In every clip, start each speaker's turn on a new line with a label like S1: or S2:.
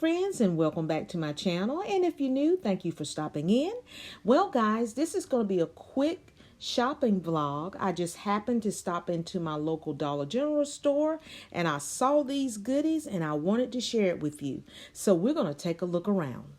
S1: friends, and welcome back to my channel. And if you're new, thank you for stopping in. Well guys, this is going to be a quick shopping vlog. I just happened to stop into my local Dollar General store and I saw these goodies and I wanted to share it with you. So we're going to take a look around.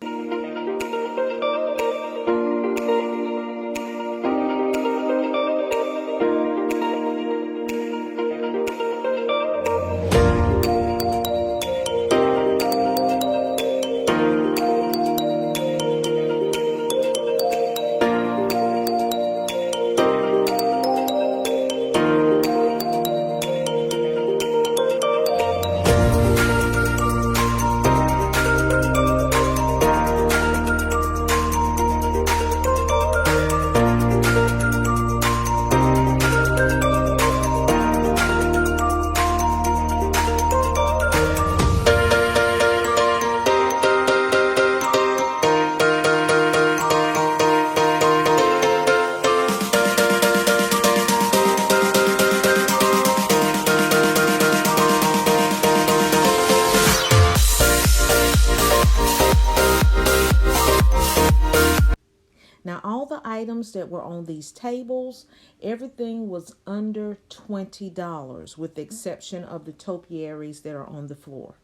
S1: Now, all the items that were on these tables, everything was under $20, with the exception of the topiaries that are on the floor.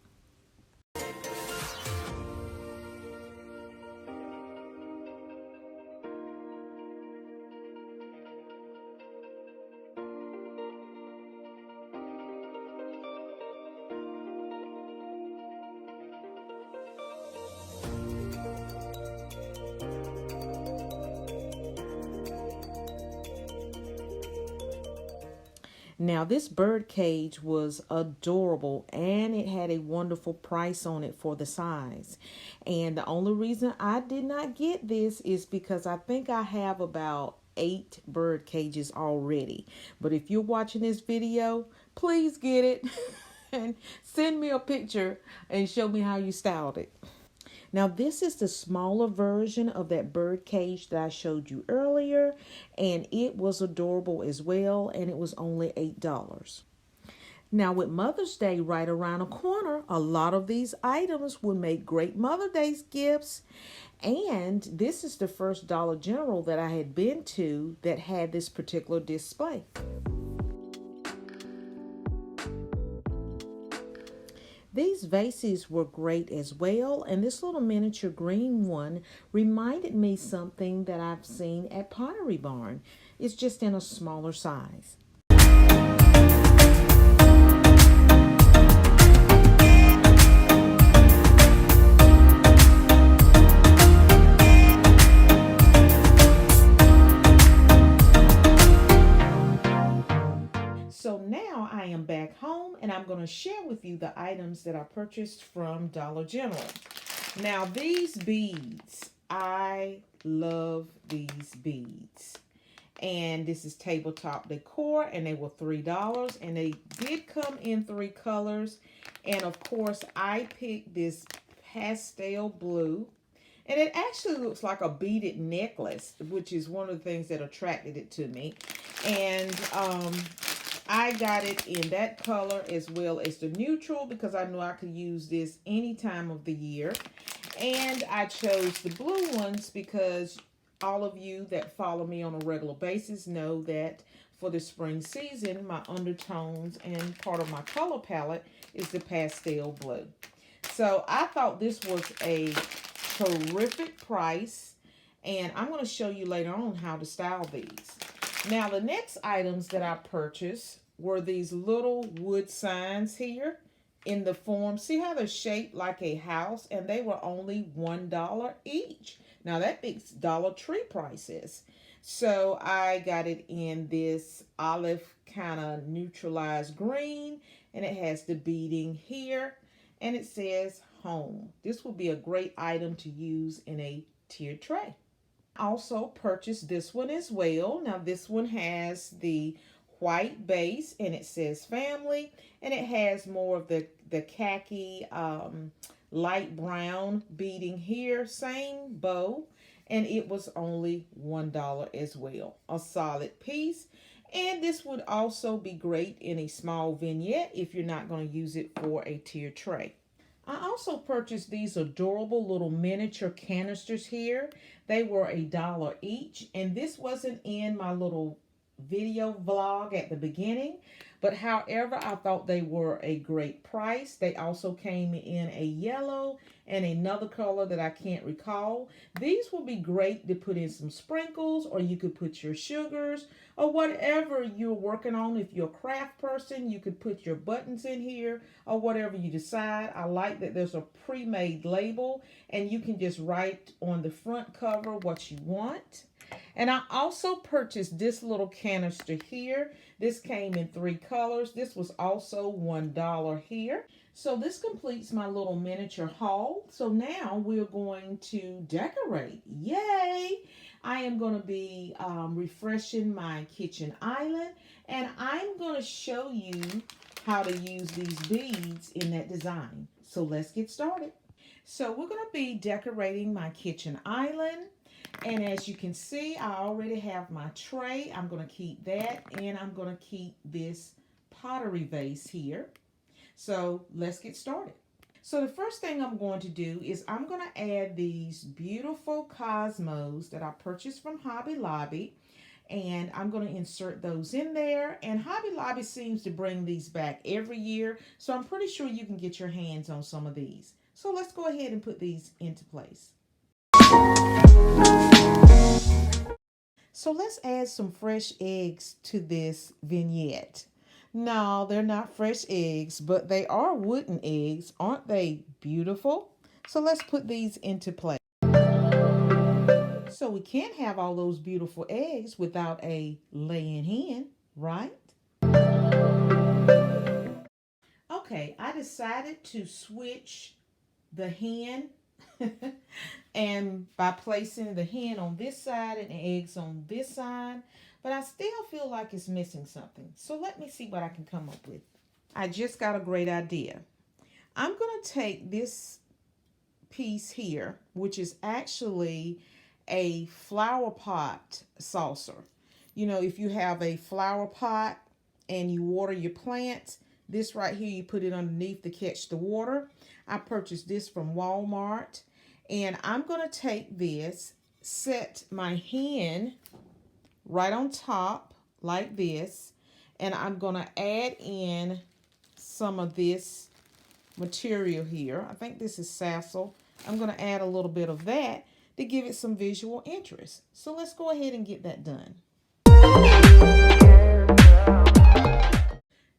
S1: Now, this bird cage was adorable and it had a wonderful price on it for the size. And the only reason I did not get this is because I think I have about 8 bird cages already. But if you're watching this video, please get it and send me a picture and show me how you styled it. Now, this is the smaller version of that bird cage that I showed you earlier, and it was adorable as well, and it was only $8. Now, with Mother's Day right around the corner, a lot of these items would make great Mother's Day gifts, and this is the first Dollar General that I had been to that had this particular display. These vases were great as well, and this little miniature green one reminded me something that I've seen at Pottery Barn. It's just in a smaller size. So now I am back home and I'm going to share with you the items that I purchased from Dollar General. Now these beads, I love these beads. And this is tabletop decor and they were $3 and they did come in 3 colors. And of course I picked this pastel blue. And it actually looks like a beaded necklace, which is one of the things that attracted it to me. And I got it in that color as well as the neutral because I knew I could use this any time of the year. And I chose the blue ones because all of you that follow me on a regular basis know that for the spring season, my undertones and part of my color palette is the pastel blue. So I thought this was a terrific price, and I'm going to show you later on how to style these. Now, the next items that I purchased were these little wood signs here in the form. See how they're shaped like a house, and they were only $1 each. Now, that beats Dollar Tree prices. So I got it in this olive kind of neutralized green, and it has the beading here, and it says home. This will be a great item to use in a tiered tray. I also purchased this one as well. Now this one has the white base and it says family, and it has more of the khaki light brown beading here, same bow, and it was only $1 as well. A solid piece. And this would also be great in a small vignette if you're not going to use it for a tiered tray. I also purchased these adorable little miniature canisters here. They were $1 each, and this wasn't in my little video vlog at the beginning, but however, I thought they were a great price. They also came in a yellow and another color that I can't recall. These will be great to put in some sprinkles, or you could put your sugars or whatever you're working on. If you're a craft person, you could put your buttons in here or whatever you decide. I like that there's a pre-made label and you can just write on the front cover what you want. And I also purchased this little canister here. This came in 3 colors. This was also $1 here. So this completes my little miniature haul. So now we're going to decorate. Yay! I am going to be refreshing my kitchen island, and I'm going to show you how to use these beads in that design. So let's get started. So we're going to be decorating my kitchen island. And as you can see, I already have my tray. I'm going to keep that, and I'm going to keep this pottery vase here. So let's get started. So the first thing I'm going to do is I'm going to add these beautiful cosmos that I purchased from Hobby Lobby. And I'm going to insert those in there. And Hobby Lobby seems to bring these back every year. So I'm pretty sure you can get your hands on some of these. So let's go ahead and put these into place. So let's add some fresh eggs to this vignette. No, they're not fresh eggs, but they are wooden eggs. Aren't they beautiful? So let's put these into place. So we can't have all those beautiful eggs without a laying hen, right? Okay, I decided to switch the hen and by placing the hen on this side and the eggs on this side, but I still feel like it's missing something. So let me see what I can come up with. I just got a great idea. I'm going to take this piece here, which is actually a flower pot saucer. You know, if you have a flower pot and you water your plants, this right here, you put it underneath to catch the water. I purchased this from Walmart. And I'm going to take this, set my hen right on top like this, and I'm going to add in some of this material here. I think this is sisal. I'm going to add a little bit of that to give it some visual interest. So let's go ahead and get that done.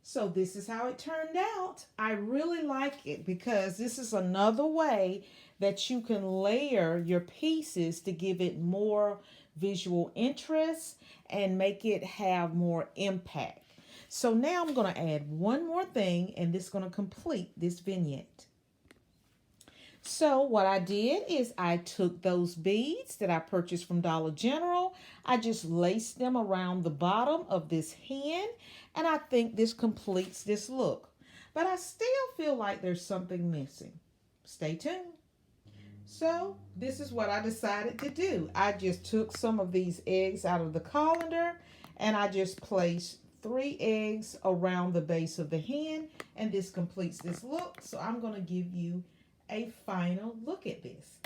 S1: So this is how it turned out. I really like it because this is another way that you can layer your pieces to give it more visual interest and make it have more impact. So now I'm going to add one more thing, and this is going to complete this vignette. So what I did is I took those beads that I purchased from Dollar General. I just laced them around the bottom of this hen, and I think this completes this look. But I still feel like there's something missing. Stay tuned. So this is what I decided to do. I just took some of these eggs out of the colander, and I just placed 3 eggs around the base of the hen, and this completes this look. So I'm going to give you a final look at this.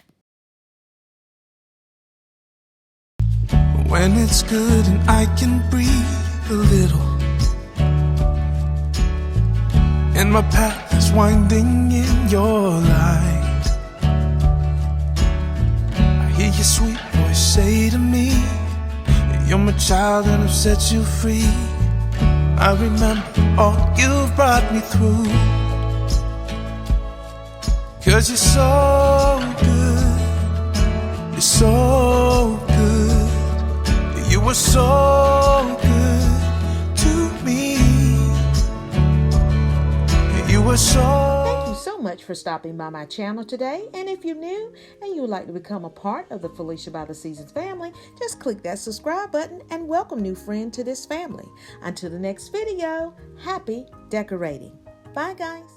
S2: When it's good and I can breathe a little, and my path is winding in your light, I hear your sweet voice say to me, you're my child and I've set you free. I remember all you've brought me through, 'cause you're so good, you're so good, you were so good to me, you were so.
S1: Thank you so much for stopping by my channel today, and if you're new and you would like to become a part of the Felicia by the Seasons family, just click that subscribe button and welcome new friend to this family. Until the next video, happy decorating. Bye guys.